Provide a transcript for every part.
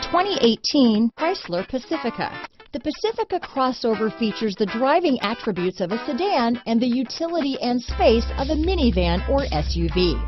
2018 Chrysler Pacifica. The Pacifica crossover features the driving attributes of a sedan and the utility and space of a minivan or SUV.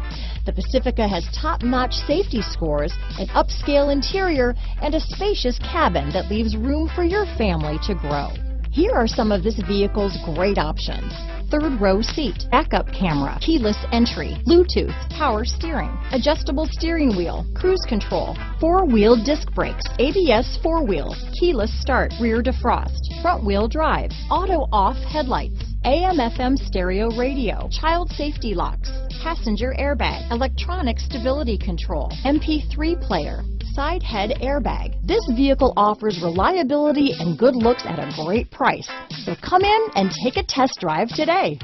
The Pacifica has top-notch safety scores, an upscale interior, and a spacious cabin that leaves room for your family to grow. Here are some of this vehicle's great options: third row seat, backup camera, keyless entry, Bluetooth, power steering, adjustable steering wheel, cruise control, four-wheel disc brakes, ABS four-wheel, keyless start, rear defrost, front-wheel drive, auto-off headlights, AM/FM stereo radio, child safety locks, passenger airbag, electronic stability control, MP3 player, side head airbag. This vehicle offers reliability and good looks at a great price. So come in and take a test drive today.